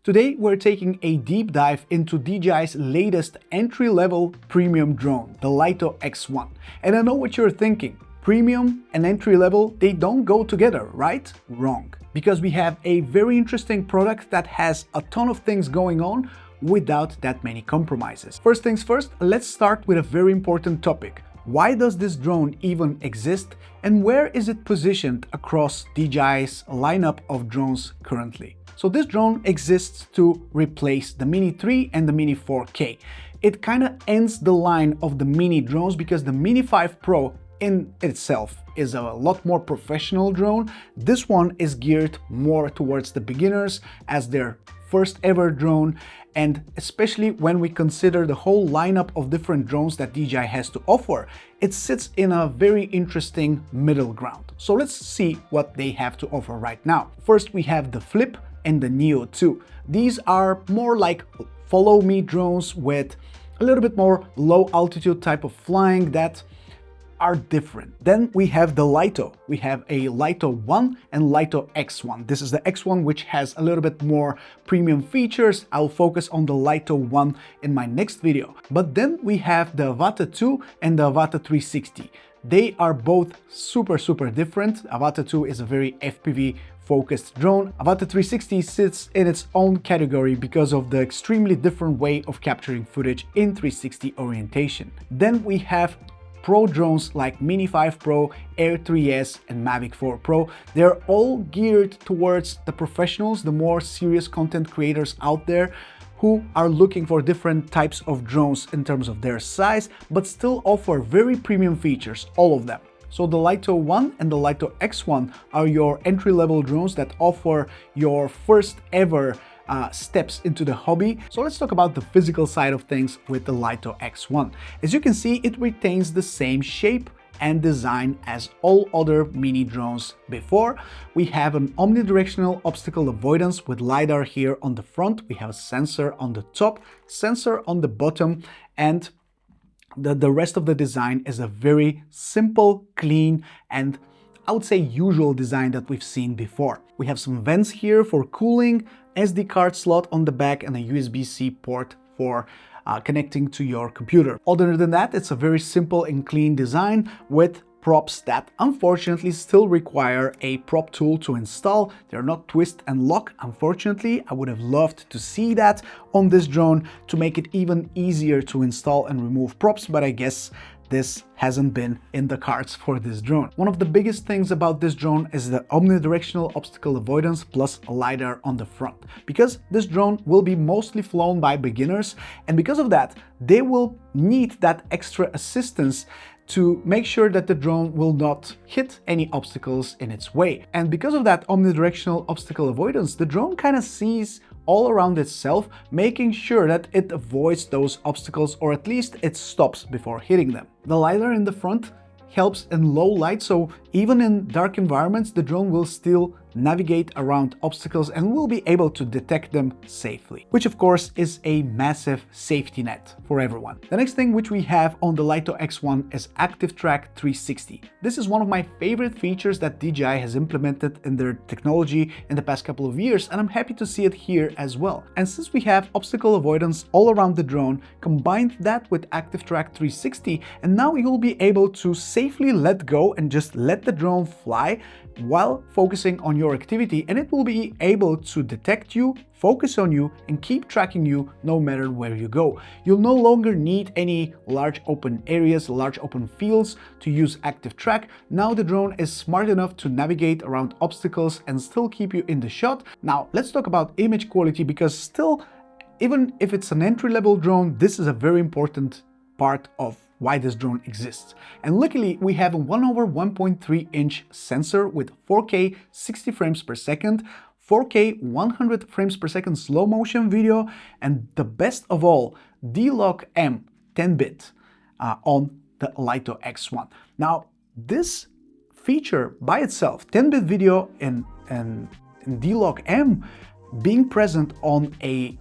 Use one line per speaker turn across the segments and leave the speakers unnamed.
Today we're taking a deep dive into DJI's latest entry-level premium drone, the Lito X1. And I know what you're thinking, premium and entry-level, they don't go together, right? Wrong. Because we have a very interesting product that has a ton of things going on without that many compromises. First things first, let's start with a very important topic. Why does this drone even exist and where is it positioned across DJI's lineup of drones currently? So this drone exists to replace the Mini 3 and the Mini 4K. It kind of ends the line of the Mini drones because the Mini 5 Pro in itself is a lot more professional drone. This one is geared more towards the beginners as their first ever drone, and especially when we consider the whole lineup of different drones that DJI has to offer, it sits in a very interesting middle ground. So let's see what they have to offer right now. First we have the Flip and the Neo 2. These are more like follow me drones with a little bit more low altitude type of flying that are different. Then we have the Lito. We have a Lito 1 and Lito X1. This is the X1 which has a little bit more premium features. I'll focus on the Lito 1 in my next video. But then we have the Avata 2 and the Avata 360. They are both super different. Avata 2 is a very FPV focused drone. Avata 360 sits in its own category because of the extremely different way of capturing footage in 360 orientation. Then we have Pro drones like Mini 5 Pro, Air 3S and Mavic 4 Pro. They're all geared towards the professionals, the more serious content creators out there who are looking for different types of drones in terms of their size, but still offer very premium features, all of them. So the Lito 1 and the Lito X1 are your entry-level drones that offer your first ever steps into the hobby. So let's talk about the physical side of things with the Lito X1. As you can see, it retains the same shape and design as all other mini drones before. We have an omnidirectional obstacle avoidance with LiDAR here on the front. We have a sensor on the top, sensor on the bottom, and the rest of the design is a very simple, clean, and I would say usual design that we've seen before. We have some vents here for cooling, SD card slot on the back, and a USB-C port for connecting to your computer. Other than that, it's a very simple and clean design with props that unfortunately still require a prop tool to install. They're not twist and lock, unfortunately. I would have loved to see that on this drone to make it even easier to install and remove props, but I guess this hasn't been in the cards for this drone. One of the biggest things about this drone is the omnidirectional obstacle avoidance plus a LiDAR on the front. Because this drone will be mostly flown by beginners, and because of that, they will need that extra assistance to make sure that the drone will not hit any obstacles in its way. And because of that omnidirectional obstacle avoidance, the drone kind of sees all around itself, making sure that it avoids those obstacles, or at least it stops before hitting them. The LiDAR in the front helps in low light, so even in dark environments, the drone will still navigate around obstacles and will be able to detect them safely, which of course is a massive safety net for everyone. The next thing which we have on the Lito X1 is Active Track 360. This is one of my favorite features that DJI has implemented in their technology in the past couple of years, and I'm happy to see it here as well. And since we have obstacle avoidance all around the drone, combine that with Active Track 360, and now you'll be able to safely let go and just let the drone fly while focusing on your activity, and it will be able to detect you, focus on you, and keep tracking you no matter where you go. You'll no longer need any large open areas, large open fields to use Active Track. Now the drone is smart enough to navigate around obstacles and still keep you in the shot. Now let's talk about image quality, because still, even if it's an entry-level drone, this is a very important part of why this drone exists. And luckily we have a 1/1.3 inch sensor with 4K 60 frames per second, 4K 100 frames per second slow motion video, and the best of all, D-Lock M 10-bit on the Lito X1. Now this feature by itself, 10-bit video and D-Lock M being present on a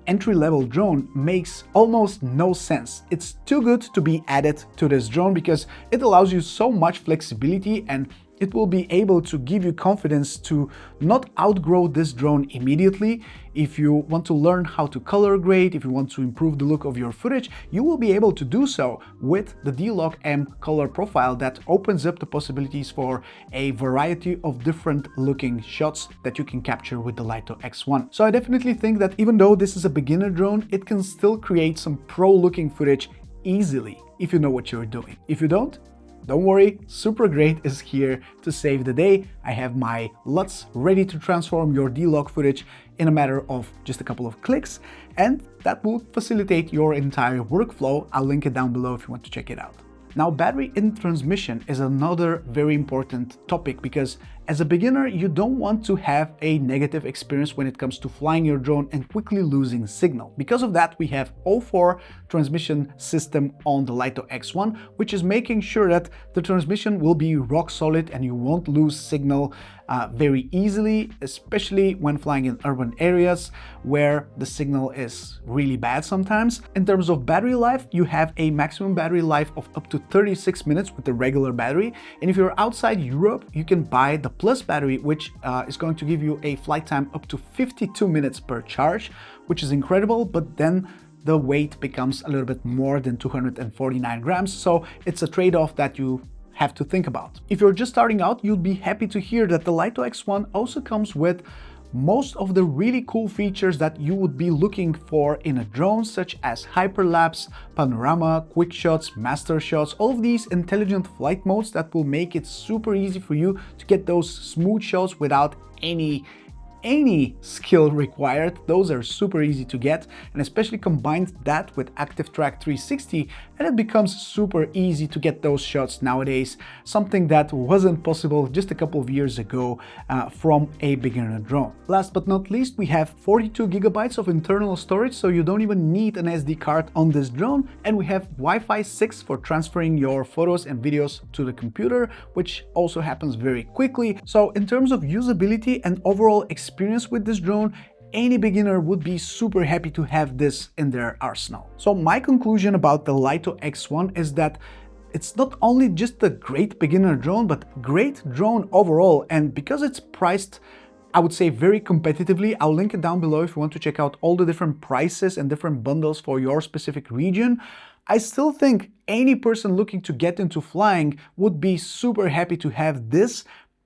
entry-level drone makes almost no sense. It's too good to be added to this drone because it allows you so much flexibility, and it will be able to give you confidence to not outgrow this drone immediately. If you want to learn how to color grade, if you want to improve the look of your footage, you will be able to do so with the D-Lock M color profile that opens up the possibilities for a variety of different looking shots that you can capture with the Lito X1. So I definitely think that even though this is a beginner drone, it can still create some pro looking footage easily if you know what you're doing. If you don't worry, Super Great is here to save the day. I have my LUTs ready to transform your D-Log footage in a matter of just a couple of clicks, and that will facilitate your entire workflow. I'll link it down below if you want to check it out. Now, battery in transmission is another very important topic because as a beginner, you don't want to have a negative experience when it comes to flying your drone and quickly losing signal. Because of that, we have 0.4 transmission system on the Lito X1, which is making sure that the transmission will be rock solid and you won't lose signal very easily, especially when flying in urban areas where the signal is really bad sometimes. In terms of battery life, you have a maximum battery life of up to 36 minutes with the regular battery. And if you're outside Europe, you can buy the Plus battery, which is going to give you a flight time up to 52 minutes per charge, which is incredible, but then the weight becomes a little bit more than 249 grams. So it's a trade-off that you have to think about. If you're just starting out, you'll be happy to hear that the Lito X1 also comes with most of the really cool features that you would be looking for in a drone, such as hyperlapse, panorama, quick shots, master shots, all of these intelligent flight modes that will make it super easy for you to get those smooth shots without any skill required. Those are super easy to get, and especially combine that with Active Track 360 and it becomes super easy to get those shots nowadays, something that wasn't possible just a couple of years ago from a beginner drone. Last but not least, we have 42 gigabytes of internal storage, so you don't even need an SD card on this drone, and we have Wi-Fi 6 for transferring your photos and videos to the computer, which also happens very quickly. So in terms of usability and overall experience with this drone, any beginner would be super happy to have this in their arsenal. So my conclusion about the Lito X1 is that it's not only just a great beginner drone, but great drone overall. And because it's priced, I would say, very competitively, I'll link it down below if you want to check out all the different prices and different bundles for your specific region. I still think any person looking to get into flying would be super happy to have this,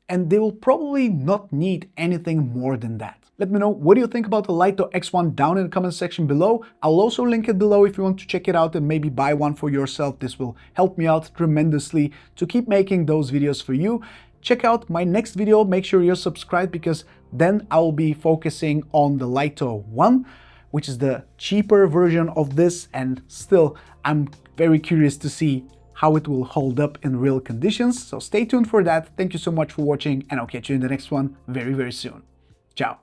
and they will probably not need anything more than that. Let me know what do you think about the Lito X1 down in the comment section below. I'll also link it below if you want to check it out and maybe buy one for yourself. This will help me out tremendously to keep making those videos for you. Check out my next video, make sure you're subscribed, because then I'll be focusing on the Lito 1, which is the cheaper version of this, and still I'm very curious to see how it will hold up in real conditions. So stay tuned for that. Thank you so much for watching, and I'll catch you in the next one very, very soon. Ciao.